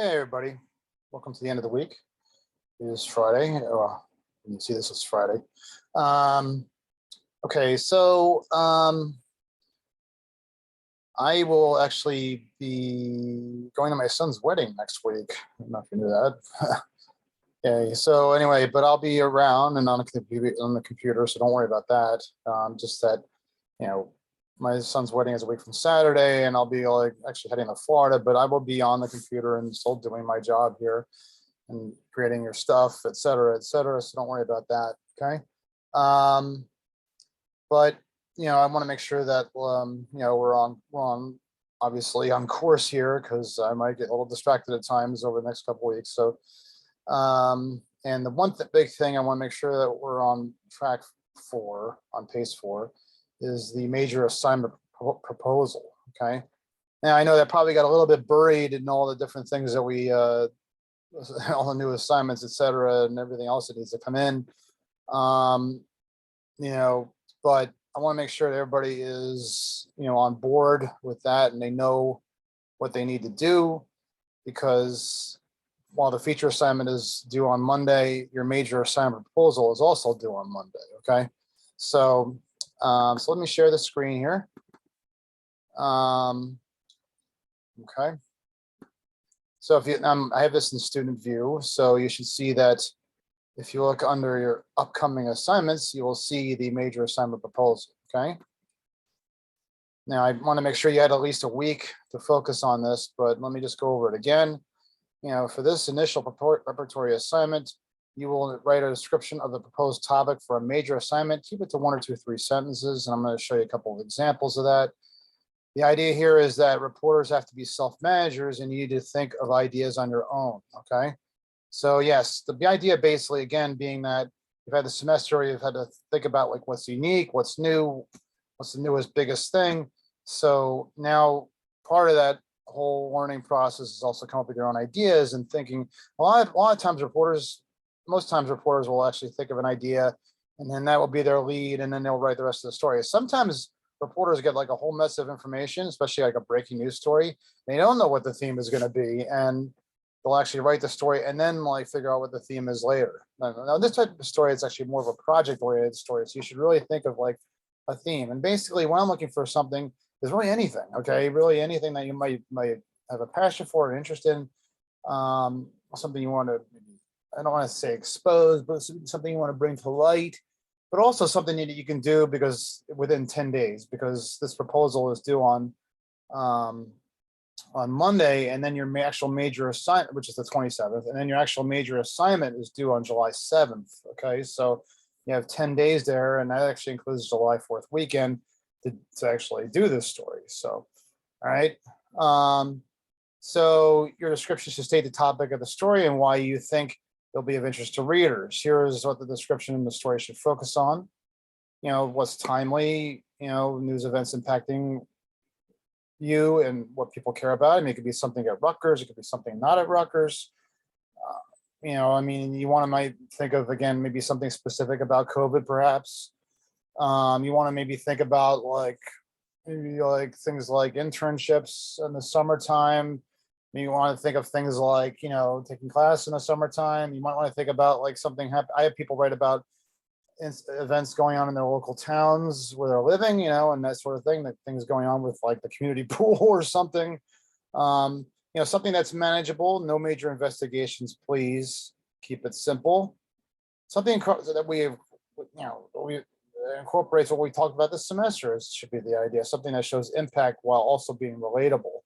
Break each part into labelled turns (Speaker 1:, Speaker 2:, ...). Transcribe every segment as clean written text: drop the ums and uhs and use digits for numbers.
Speaker 1: Hey everybody, welcome to the end of the week. It is Friday. Well, when you see this, it's Friday. Okay, so I will actually be going to my son's wedding next week. I don't know if you knew that. Okay, so anyway, but I'll be around and on the computer, so don't worry about that. Just that, you know, my son's wedding is a week from Saturday, and I'll be like actually heading to Florida, but I will be on the computer and still doing my job here and creating your stuff, et cetera, et cetera. So don't worry about that. Okay. Um, but I want to make sure that we're on obviously on course here because I might get a little distracted at times over the next couple of weeks. So and the big thing I want to make sure that we're on track for, on pace for, is the major assignment proposal. Okay. Now I know that probably got a little bit buried in all the different things that we all the new assignments, et cetera, and everything else that needs to come in. Um, but I want to make sure that everybody is, on board with that and they know what they need to do, because while the feature assignment is due on Monday, your major assignment proposal is also due on Monday. Okay. So, so let me share the screen here. Okay. So if you, I have this in student view, so you should see that if you look under your upcoming assignments, you will see the major assignment proposal. Okay. Now I want to make sure you had at least a week to focus on this, but let me just go over it again. For this initial preparatory assignment, you will write a description of the proposed topic for a major assignment. Keep it to 1 or 2, 3 sentences, and I'm going to show you a couple of examples of that. The idea here is that reporters have to be self-managers and you need to think of ideas on your own, okay? So yes, the idea basically, again, being that you've had the semester, you've had to think about like what's unique, what's new, what's the newest, biggest thing. So now part of that whole learning process is also come up with your own ideas and thinking. A lot of times most times reporters will actually think of an idea and then that will be their lead and then they'll write the rest of the story. Sometimes reporters get like a whole mess of information, especially like a breaking news story. They don't know what the theme is going to be, and they'll actually write the story and then like figure out what the theme is later. Now this type of story is actually more of a project-oriented story, so you should really think of like a theme. And basically, when I'm looking for something, is really anything. Okay, really anything that you might have a passion for, an interest in, something you want to. I don't want to say expose, but something you want to bring to light, but also something that you can do because within 10 days, because this proposal is due on Monday, and then your actual major assignment, which is the 27th, and then your actual major assignment is due on July 7th. Okay, so you have 10 days there, and that actually includes July 4th weekend to actually do this story. So, all right. So your description should state the topic of the story and why you think it'll be of interest to readers. Here is what the description in the story should focus on. What's timely, news events impacting you and what people care about. I mean, it could be something at Rutgers, it could be something not at Rutgers. You want to might think of, again, maybe something specific about COVID, perhaps. You want to maybe think about maybe things like internships in the summertime. Maybe you want to think of things like, taking class in the summertime. You might want to think about like something I have people write about events going on in their local towns where they're living, and that sort of thing, that things going on with like the community pool or something. Something that's manageable, no major investigations, please. Keep it simple. Something that we incorporates what we talked about this semester should be the idea. Something that shows impact while also being relatable.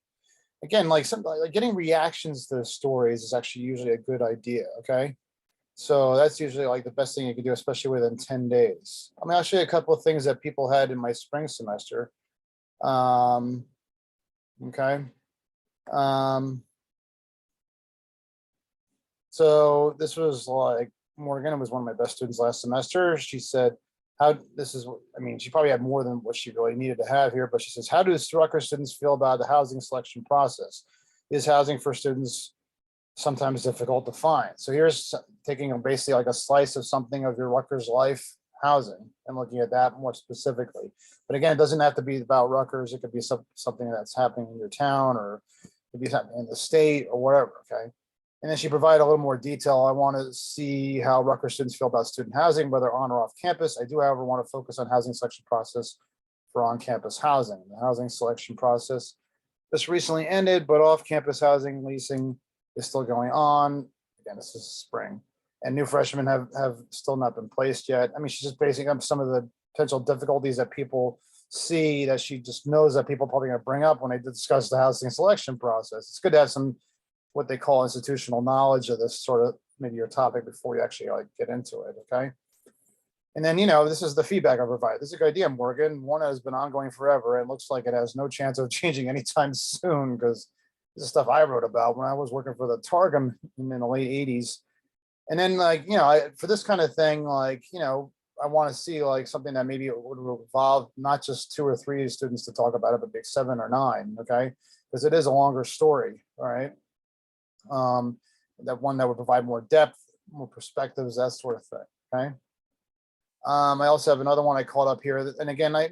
Speaker 1: Again, like getting reactions to the stories is actually usually a good idea. Okay. So that's usually like the best thing you can do, especially within 10 days. I'll show you a couple of things that people had in my spring semester. Okay. So this was like, Morgan was one of my best students last semester. She said, she probably had more than what she really needed to have here, but she says, how do Rutgers students feel about the housing selection process? Is housing for students sometimes difficult to find? So here's taking basically like a slice of something of your Rutgers life, housing, and looking at that more specifically. But again, it doesn't have to be about Rutgers. It could be something that's happening in your town or Maybe something in the state or whatever, okay? And then she provided a little more detail. I want to see how Rutgers students feel about student housing, whether on or off campus. I do, however, want to focus on housing selection process for on-campus housing. The housing selection process just recently ended, but off-campus housing leasing is still going on. Again, this is spring. And new freshmen have still not been placed yet. I mean, she's just basing up some of the potential difficulties that people see, that she just knows that people probably going to bring up when they discuss the housing selection process. It's good to have some what they call institutional knowledge of this sort of maybe your topic before you actually like get into it, okay? And then, this is the feedback I provide. This is a good idea, Morgan. One that has been ongoing forever. It looks like it has no chance of changing anytime soon, because this is stuff I wrote about when I was working for the Targum in the late 80s. And then for this kind of thing, I want to see like something that maybe it would involve not just 2 or 3 students to talk about it, but big 7 or 9, okay? Because it is a longer story, all right? That one that would provide more depth, more perspectives, that sort of thing, okay? I also have another one I called up here, and again, I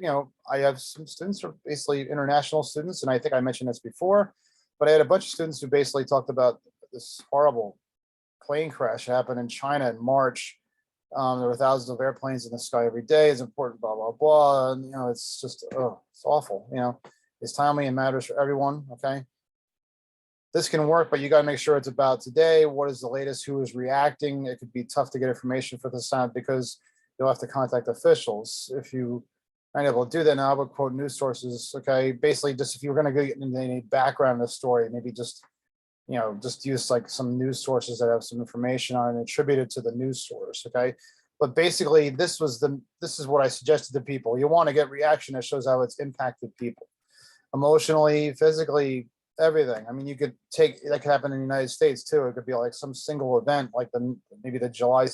Speaker 1: have some students who are basically international students, and I think I mentioned this before, but I had a bunch of students who basically talked about this horrible plane crash that happened in China in March. There were thousands of airplanes in the sky every day. It's important, blah, blah, blah. And, it's just, it's awful. It's timely and matters for everyone. Okay. This can work, but you got to make sure it's about today. What is the latest? Who is reacting? It could be tough to get information for this time because you'll have to contact officials. If you aren't able to do that now, I would quote news sources. Okay. Basically, just if you're going to get into any background in the story, maybe just use like some news sources that have some information on it and attribute it to the news source, okay? But basically, this is what I suggested to people. You want to get reaction that shows how it's impacted people emotionally, physically, everything. I mean, you could take that could happen in the United States too. It could be like some single event, like maybe the January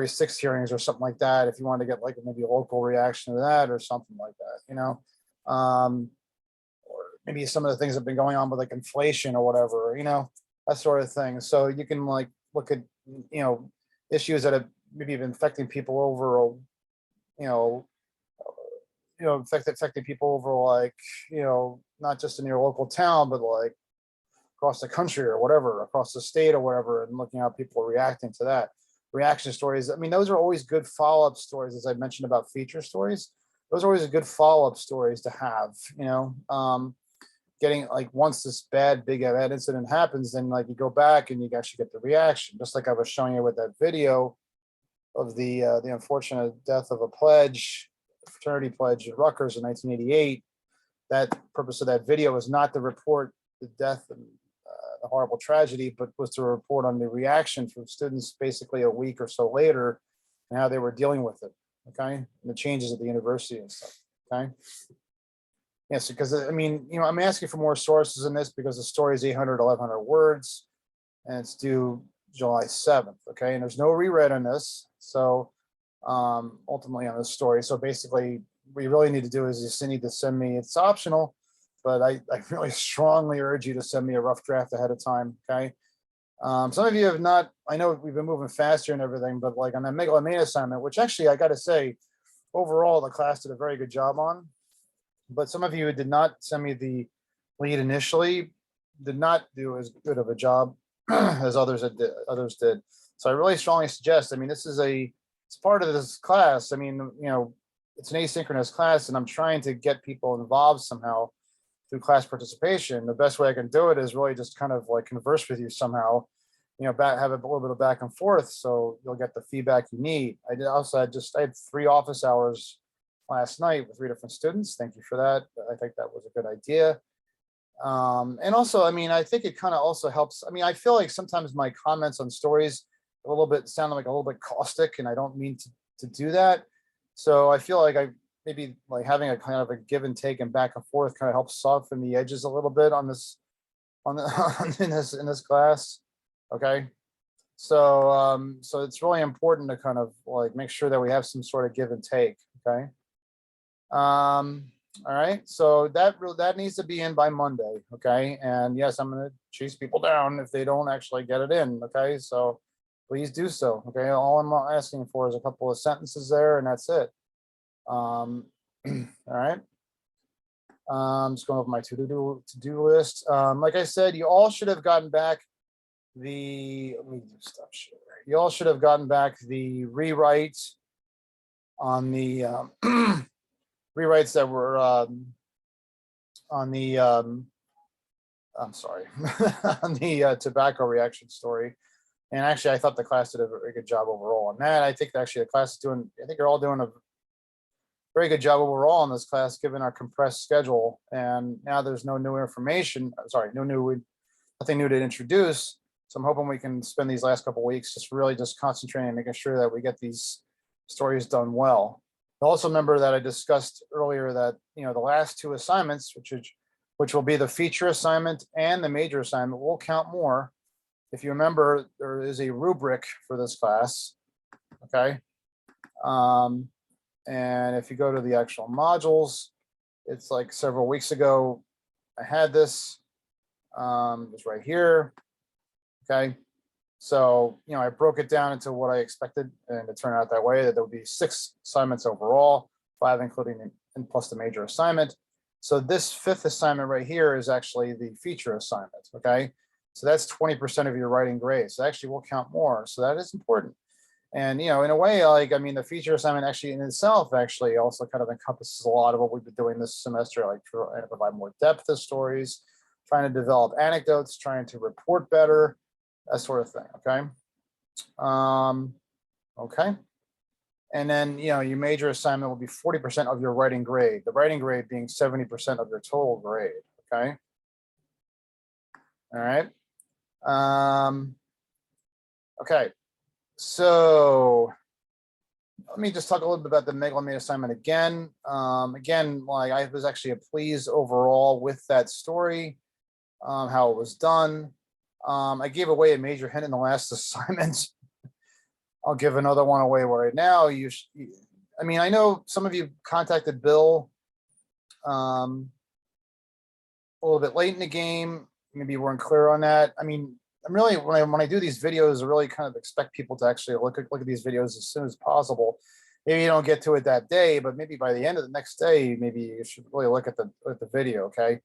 Speaker 1: 6th hearings or something like that. If you want to get like maybe a local reaction to that or something like that, maybe some of the things that have been going on with like inflation or whatever, that sort of thing. So you can like look at, issues that have maybe been affecting people over, affecting people over like, not just in your local town, but like across the country or whatever, across the state or whatever, and looking how people are reacting to that. Reaction stories. I mean, those are always good follow-up stories, as I mentioned about feature stories. Those are always good follow-up stories to have, getting like once this big event incident happens, then like you go back and you actually get the reaction, just like I was showing you with that video of the unfortunate death of a fraternity pledge at Rutgers in 1988. That purpose of that video was not to report the death and the horrible tragedy, but was to report on the reaction from students basically a week or so later and how they were dealing with it, okay, and the changes at the university and stuff, okay. Yes, because I mean, I'm asking for more sources in this because the story is 800 to 1100 words and it's due July 7th. Okay. And there's no reread on this. So ultimately on this story. So basically what you really need to do is you just need to send me, it's optional, but I really strongly urge you to send me a rough draft ahead of time. Okay. Some of you have not, I know we've been moving faster and everything, but like on that megalomania assignment, which actually I got to say, overall, the class did a very good job on. But some of you who did not send me the lead initially did not do as good of a job as others did. So I really strongly suggest, I mean, it's part of this class. I mean, it's an asynchronous class and I'm trying to get people involved somehow through class participation. The best way I can do it is really just kind of like converse with you somehow, have a little bit of back and forth so you'll get the feedback you need. I had 3 office hours last night with 3 different students. Thank you for that. I think that was a good idea. And also, I mean, I think it kind of also helps. I mean, I feel like sometimes my comments on stories sound like a little bit caustic, and I don't mean to do that. So I feel like I maybe like having a kind of a give and take and back and forth kind of helps soften the edges a little bit on this, in this class. Okay. So, so it's really important to kind of like make sure that we have some sort of give and take. Okay. All right, so that needs to be in by Monday. Okay, and yes, I'm going to chase people down if they don't actually get it in. Okay, so please do so. Okay, all I'm asking for is a couple of sentences there, and that's it. All right. Just going over my to-do list. Like I said, you all should have gotten back the, let me just stop share. You all should have gotten back the rewrites on the rewrites that were on the I'm sorry, on the tobacco reaction story. And actually, I thought the class did a very good job overall on that. I think actually the class is doing, I think you're all doing a very good job overall in this class, given our compressed schedule. And now there's no new information, sorry, nothing new to introduce. So I'm hoping we can spend these last couple of weeks just really just concentrating and making sure that we get these stories done well. Also remember that I discussed earlier that, you know, the last two assignments, which will be the feature assignment and the major assignment, will count more. If you remember, there is a rubric for this class, okay? And if you go to the actual modules, it's like several weeks ago, I had this, it's right here, okay? So, you know, I broke it down into what I expected, and it turned out that way, that there would be 6 assignments overall, 5 including and plus the major assignment. So this 5th assignment right here is actually the feature assignment, okay? So that's 20% of your writing grade. So actually will count more. So that is important. And, you know, in a way, like, I mean, the feature assignment actually in itself actually also kind of encompasses a lot of what we've been doing this semester, like trying to provide more depth to stories, trying to develop anecdotes, trying to report better, that sort of thing, okay? Okay. And then, you know, your major assignment will be 40% of your writing grade, the writing grade being 70% of your total grade, okay? All right. Okay, so let me just talk a little bit about the Megalomate assignment again. Again, like I was actually pleased overall with that story, how it was done. I gave away a major hint in the last assignment. I'll give another one away right now. I mean, I know some of you contacted Bill a little bit late in the game. Maybe you weren't clear on that. I mean, I'm really, when I do these videos, I really kind of expect people to actually look at these videos as soon as possible. Maybe you don't get to it that day, but maybe by the end of the next day, maybe you should really look at the video, okay?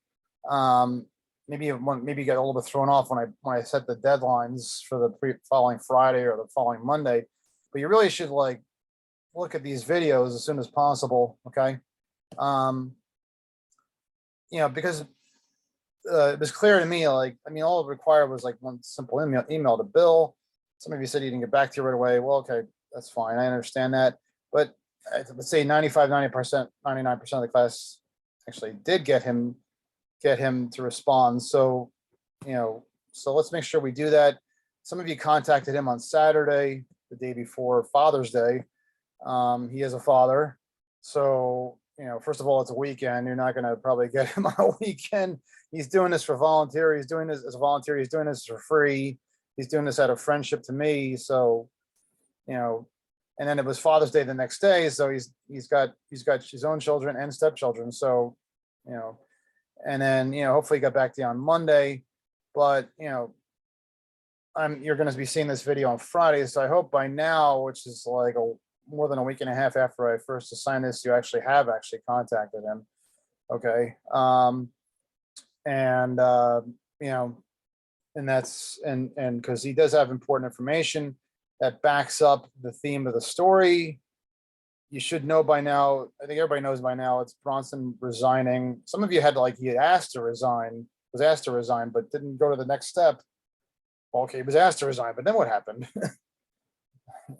Speaker 1: Maybe you get a little bit thrown off when I set the deadlines for the following Friday or the following Monday, but you really should like look at these videos as soon as possible, okay? You know, because it was clear to me, like, I mean, all it required was like one simple email to Bill. Some of you said you didn't get back to you right away. Well, okay, that's fine. I understand that. But let's say 95, 90%, 99% of the class actually did get him to respond. So, you know, so let's make sure we do that. Some of you contacted him on Saturday, the day before Father's Day. He is a father. So, you know, first of all, it's a weekend. You're not going to probably get him on a weekend. He's doing this for volunteer. He's doing this as a volunteer. He's doing this for free. He's doing this out of friendship to me. So, you know, and then it was Father's Day the next day. So he's got his own children and stepchildren. So, you know, and then, you know, hopefully he got back to you on Monday, but, you know, you're going to be seeing this video on Friday. So I hope by now, which is like more than a week and a half after I first assigned this, you actually have contacted him. Okay. You know, and that's, and because he does have important information that backs up the theme of the story. You should know by now, I think everybody knows by now, it's Bronson resigning. Some of you had like, he was asked to resign, but didn't go to the next step. Well, okay, he was asked to resign, but then what happened?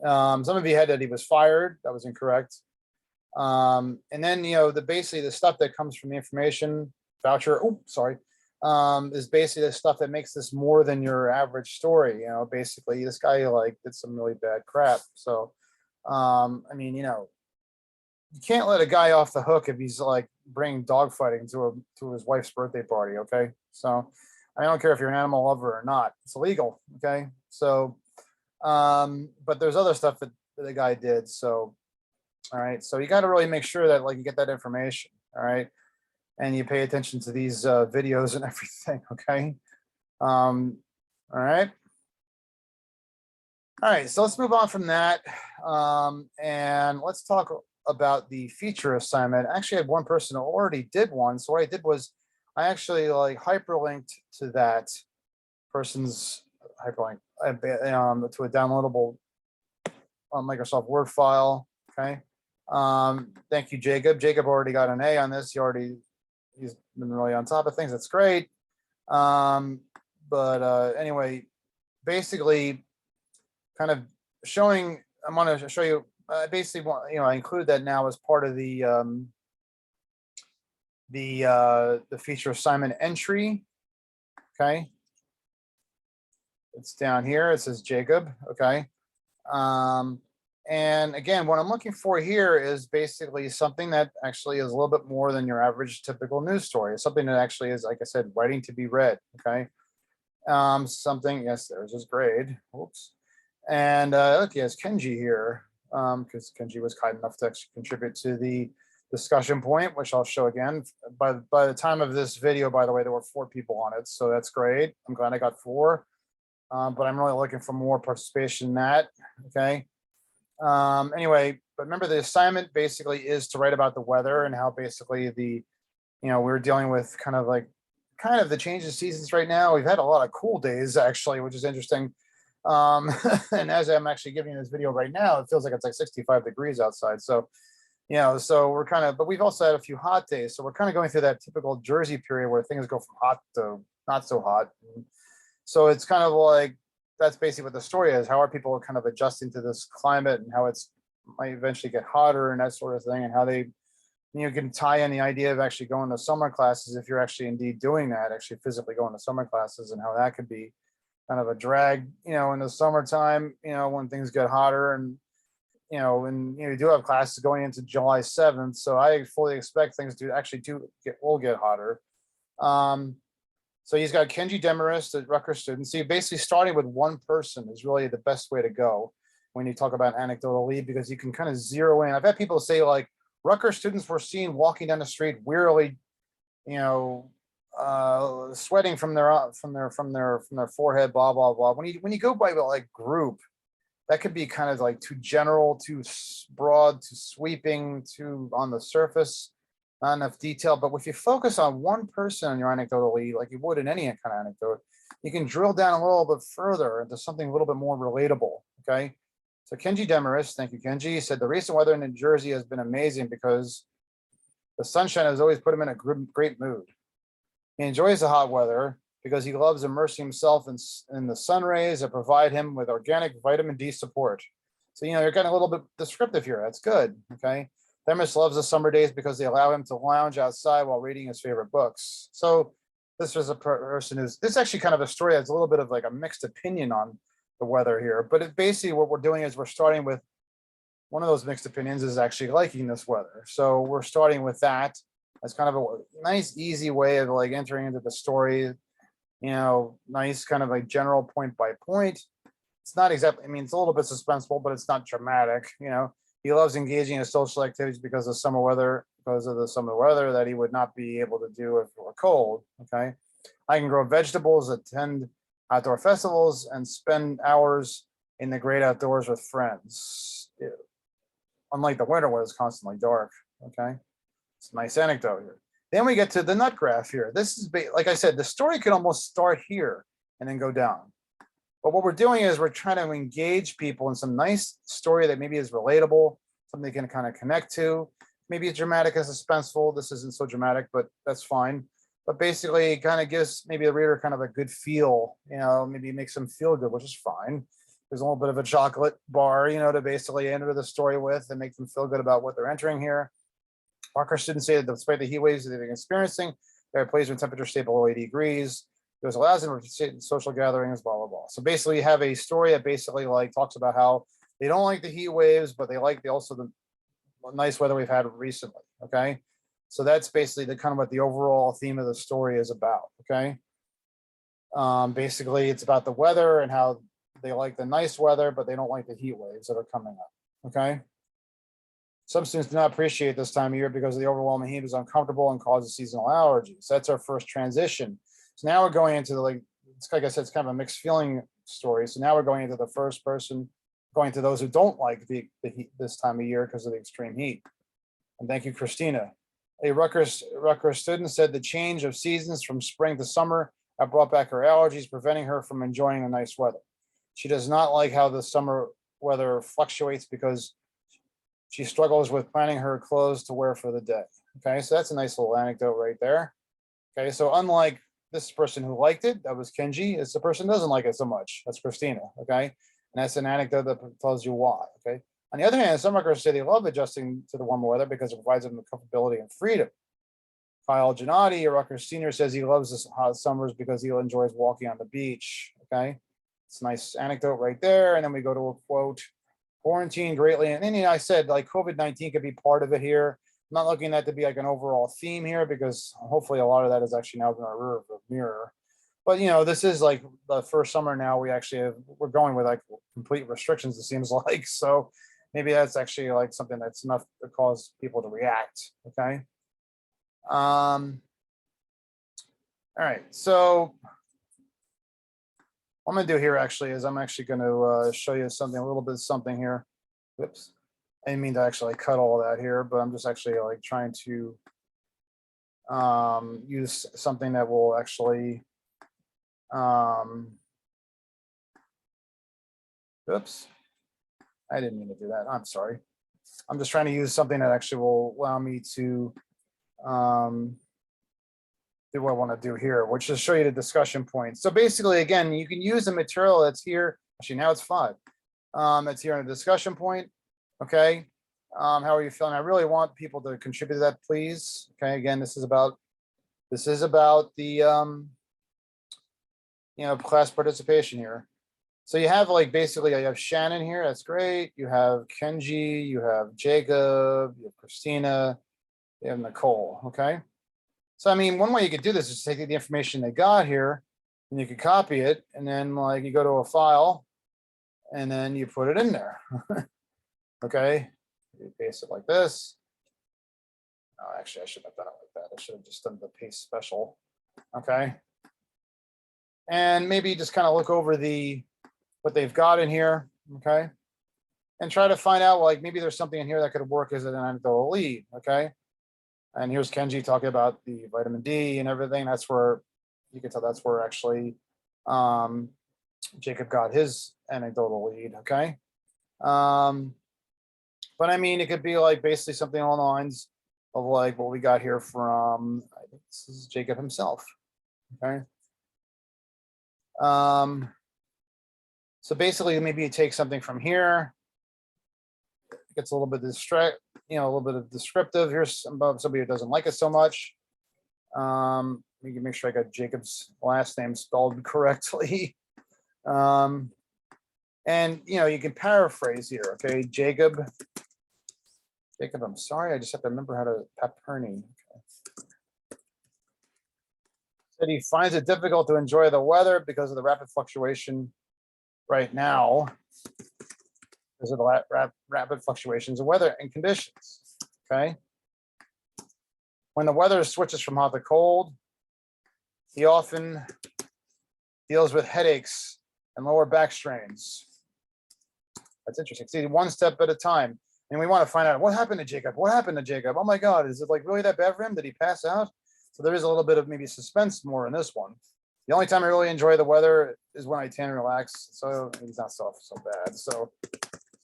Speaker 1: Some of you had that he was fired. That was incorrect. And then, you know, basically the stuff that comes from the information voucher, is basically the stuff that makes this more than your average story. You know, basically this guy like did some really bad crap. So, I mean, you know, you can't let a guy off the hook if he's like bringing dogfighting to his wife's birthday party. Okay. So I don't care if you're an animal lover or not, it's illegal. Okay. So, but there's other stuff that the guy did. So, all right. So you got to really make sure that like you get that information. All right. And you pay attention to these videos and everything. Okay. All right. All right. So let's move on from that. And let's talk about the feature assignment. I actually had one person who already did one. So what I did was I actually like hyperlinked to that person's hyperlink to a downloadable Microsoft Word file. Okay. Thank you, Jacob. Jacob already got an A on this. He's been really on top of things. That's great. Anyway, basically kind of showing, I'm going to show you, basically, I include that now as part of the feature assignment entry. Okay. It's down here. It says Jacob. Okay. And again, what I'm looking for here is basically something that actually is a little bit more than your average typical news story. Something that actually is, like I said, writing to be read. Okay. Yes, there's his grade. Oops. And look, he has Kenji here, because Kenji was kind enough to actually contribute to the discussion point, which I'll show again. By the time of this video, by the way, there were 4 people on it, so that's great. I'm glad I got 4, but I'm really looking for more participation in that. Okay. Anyway, but remember the assignment basically is to write about the weather and how basically we're dealing with kind of the change of seasons right now. We've had a lot of cool days actually, which is interesting. And as I'm actually giving you this video right now, it feels like it's like 65 degrees outside. So, so we're but we've also had a few hot days. So we're kind of going through that typical Jersey period where things go from hot to not so hot. So it's kind of like, that's basically what the story is. How are people kind of adjusting to this climate and how it's might eventually get hotter and that sort of thing, and how they, can tie in the idea of actually going to summer classes if you're actually indeed doing that, actually physically going to summer classes, and how that could be kind of a drag, in the summertime, when things get hotter, and you do have classes going into July 7th. So I fully expect things to actually will get hotter. So he's got Kenji Demarest, a Rutgers student. So basically starting with one person is really the best way to go when you talk about anecdotal lead, because you can kind of zero in. I've had people say like Rutgers students were seen walking down the street wearily, sweating from their forehead, blah blah blah. When you go by like group, that could be kind of like too general, too broad, too sweeping, too on the surface, not enough detail. But if you focus on one person on your anecdotal lead, like you would in any kind of anecdote, you can drill down a little bit further into something a little bit more relatable. Okay. So Kenji Demarest, thank you, Kenji, said the recent weather in New Jersey has been amazing because the sunshine has always put him in a great mood. He enjoys the hot weather because he loves immersing himself in the sun rays that provide him with organic vitamin D support. So, you're getting a little bit descriptive here. That's good. Okay. Demarest loves the summer days because they allow him to lounge outside while reading his favorite books. So this is a person this is actually kind of a story that's a little bit of like a mixed opinion on the weather here. But it basically what we're doing is we're starting with one of those mixed opinions is actually liking this weather. So we're starting with that as kind of a nice, easy way of like entering into the story, nice kind of like general point by point. It's not exactly, it's a little bit suspenseful, but it's not dramatic. He loves engaging in social activities because of the summer weather that he would not be able to do if it were cold. Okay. I can grow vegetables, attend outdoor festivals, and spend hours in the great outdoors with friends. Unlike the winter where it's constantly dark. Okay. It's a nice anecdote here. Then we get to the nut graph here. This is, like I said, the story could almost start here and then go down. But what we're doing is we're trying to engage people in some nice story that maybe is relatable, something they can kind of connect to. Maybe it's dramatic and suspenseful. This isn't so dramatic, but that's fine. But basically it kind of gives maybe the reader kind of a good feel, maybe it makes them feel good, which is fine. There's a little bit of a chocolate bar, to basically enter the story with and make them feel good about what they're entering here. Rutgers students say that despite the heat waves that they've been experiencing, there are places where temperature stay below 80 degrees. This allows them to participate in social gatherings, blah, blah, blah. So basically you have a story that basically like talks about how they don't like the heat waves, but they like the nice weather we've had recently. Okay. So that's basically the kind of what the overall theme of the story is about. Okay. Basically it's about the weather and how they like the nice weather, but they don't like the heat waves that are coming up. Okay. Some students do not appreciate this time of year because the overwhelming heat is uncomfortable and causes seasonal allergies. That's our first transition. So now we're going into like I said, it's kind of a mixed feeling story. So now we're going into the first person, going to those who don't like the heat this time of year because of the extreme heat. And thank you, Christina. A Rutgers student said the change of seasons from spring to summer have brought back her allergies, preventing her from enjoying the nice weather. She does not like how the summer weather fluctuates because she struggles with planning her clothes to wear for the day. Okay, so that's a nice little anecdote right there. Okay, so unlike this person who liked it, that was Kenji, it's the person who doesn't like it so much. That's Christina. Okay, and that's an anecdote that tells you why. Okay. On the other hand, some workers say they love adjusting to the warmer weather because it provides them the comfortability and freedom. Kyle Gennady, a Rutgers senior, says he loves the hot summers because he enjoys walking on the beach. Okay, it's a nice anecdote right there. And then we go to a quote: quarantine greatly. And then I said like COVID-19 could be part of it here. I'm not looking at that to be like an overall theme here because hopefully a lot of that is actually now going to rear the mirror. But this is like the first summer now we're going with like complete restrictions, it seems like. So maybe that's actually like something that's enough to cause people to react. Okay. All right. So what I'm going to do here actually is I'm actually going to show you something, a little bit of something here. Whoops. I didn't mean to actually cut all that here, but I'm just actually like trying to use something that will actually oops. I didn't mean to do that. I'm sorry. I'm just trying to use something that actually will allow me to do what I want to do here, which is show you the discussion points. So basically, again, you can use the material that's here. Actually, now it's 5. That's here in the discussion point. Okay. How are you feeling? I really want people to contribute to that, please. Okay. Again, this is about the class participation here. So you have like basically you have Shannon here, that's great. You have Kenji, you have Jacob, you have Christina, you have Nicole. Okay. So I mean, one way you could do this is take the information they got here and you could copy it, and then like you go to a file and then you put it in there. Okay. You paste it like this. Oh, actually, I shouldn't have done it like that. I should have just done the paste special. Okay. And maybe just kind of look over what they've got in here. Okay. And try to find out, like, maybe there's something in here that could work as an anecdotal lead. Okay. And here's Kenji talking about the vitamin D and everything. That's where you can tell that's where actually Jacob got his anecdotal lead. Okay. But I mean, it could be like basically something along the lines of like what we got here from, I think this is Jacob himself. Okay. So basically, maybe you take something from here. It gets a little bit a little bit of descriptive. Here's somebody who doesn't like it so much. We can make sure I got Jacob's last name spelled correctly. And you can paraphrase here. Okay, Jacob, I'm sorry, I just have to remember how to Paperny. Okay. Said he finds it difficult to enjoy the weather because of the rapid fluctuation right now, because of the rapid fluctuations of weather and conditions. Okay. When the weather switches from hot to cold, he often deals with headaches and lower back strains. That's interesting. See, one step at a time. And we want to find out what happened to Jacob. What happened to Jacob? Oh my God, is it like really that bad for him? Did he pass out? So there is a little bit of maybe suspense more in this one. The only time I really enjoy the weather is when I tan and relax. So he's not so bad. So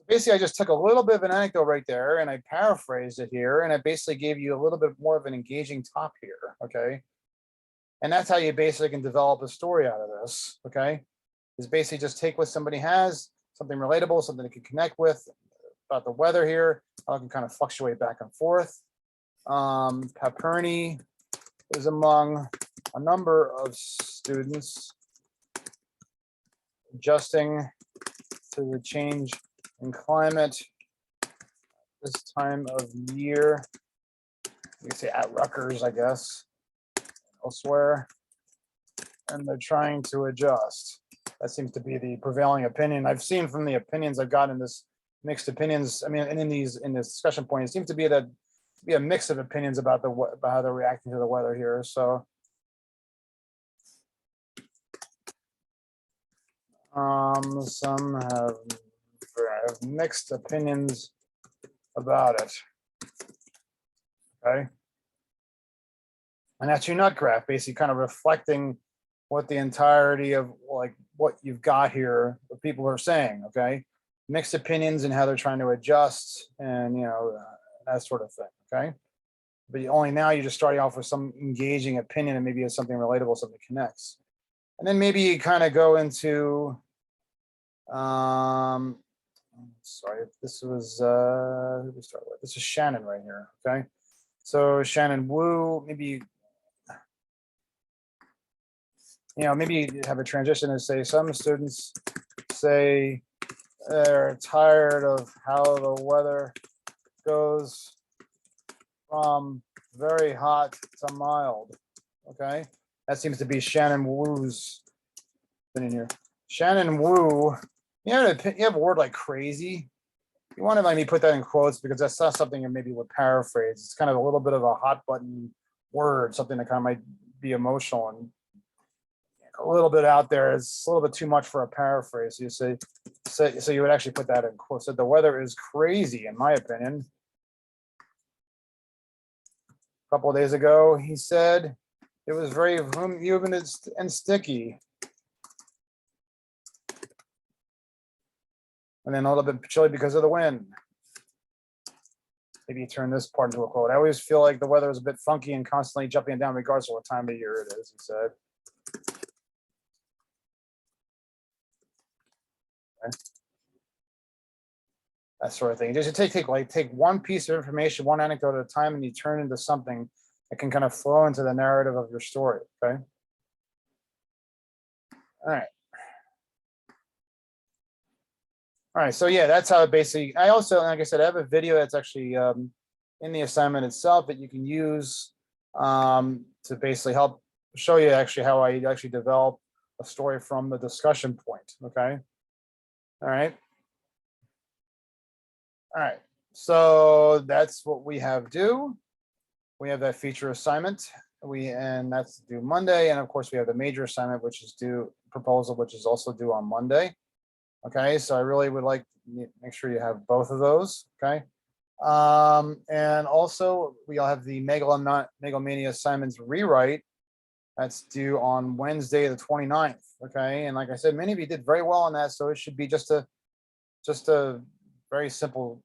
Speaker 1: basically, I just took a little bit of an anecdote right there and I paraphrased it here. And I basically gave you a little bit more of an engaging top here. Okay. And that's how you basically can develop a story out of this. Okay. Is basically just take what somebody has, something relatable, something they can connect with about the weather here. I can kind of fluctuate back and forth. Paperny is among a number of students adjusting to the change in climate this time of year. You can say at Rutgers, I guess, elsewhere, and they're trying to adjust. That seems to be the prevailing opinion I've seen from the opinions I've gotten in this mixed opinions. I mean, and in this discussion point, it seems to be a mix of opinions about how they're reacting to the weather here. So some have mixed opinions about it. Okay. And that's your nut graph, basically kind of reflecting what the entirety of like what you've got here, what people are saying. Okay. Mixed opinions and how they're trying to adjust and, that sort of thing. Okay. But only now you're just starting off with some engaging opinion and maybe it's something relatable, something connects. And then maybe you kind of go into, sorry, this was, who we start with? This is Shannon right here. Okay. So Shannon Wu, maybe maybe you have a transition and say some students say they're tired of how the weather goes from very hot to mild. Okay, that seems to be Shannon Wu's been in here. Shannon Wu, you have a word like crazy. You want to maybe put that in quotes because that's not something you maybe would paraphrase. It's kind of a little bit of a hot button word, something that kind of might be emotional and a little bit out there. It's a little bit too much for a paraphrase. You say so you would actually put that in quotes. So the weather is crazy, in my opinion. A couple of days ago, he said it was very humid and sticky. And then a little bit chilly because of the wind. Maybe you turn this part into a quote. I always feel like the weather is a bit funky and constantly jumping down regardless of what time of year it is, he said. Okay. That sort of thing. Just take one piece of information, one anecdote at a time, and you turn it into something that can kind of flow into the narrative of your story. Okay. All right. All right. So yeah, that's how it basically. I also, like I said, I have a video that's actually in the assignment itself that you can use to basically help show you actually how I actually develop a story from the discussion point. Okay. All right. All right. So that's what we have due. We have that feature assignment. And that's due Monday. And of course, we have the major assignment, which is due proposal, which is also due on Monday. Okay. So I really would like to make sure you have both of those. Okay. And also we all have the Megalomania assignments rewrite. That's due on Wednesday, the 29th. Okay. And like I said, many of you did very well on that. So it should be just a very simple,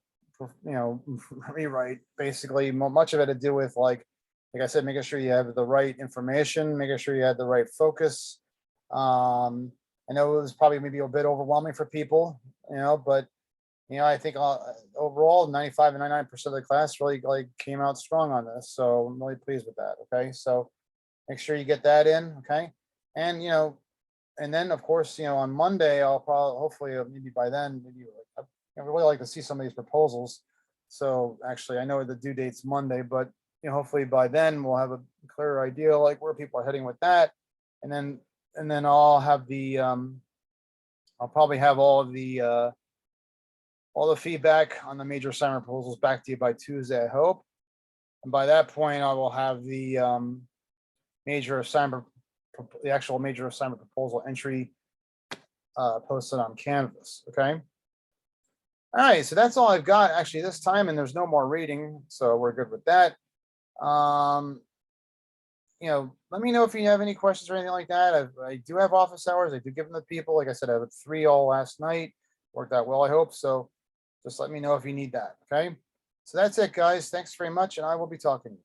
Speaker 1: rewrite. Basically, much of it to do with like I said, making sure you have the right information, making sure you had the right focus. I know it was probably maybe a bit overwhelming for people, but I think overall 95 and 99% of the class really like came out strong on this. So I'm really pleased with that. Okay. So make sure you get that in. Okay. And, and then of course, on Monday, I'll probably, hopefully maybe by then, I really like to see some of these proposals. So actually I know the due date's Monday, but hopefully by then we'll have a clearer idea like where people are heading with that. And then I'll have the, I'll probably have all the feedback on the major assignment proposals back to you by Tuesday, I hope. And by that point, I will have the the actual major assignment proposal entry posted on Canvas. Okay. All right. So that's all I've got actually this time, and there's no more reading, so we're good with that. Let me know if you have any questions or anything like that. I do have office hours. I do give them to people. Like I said, I had 3 all last night. Worked out well, I hope. So just let me know if you need that. Okay. So that's it, guys. Thanks very much. And I will be talking to you.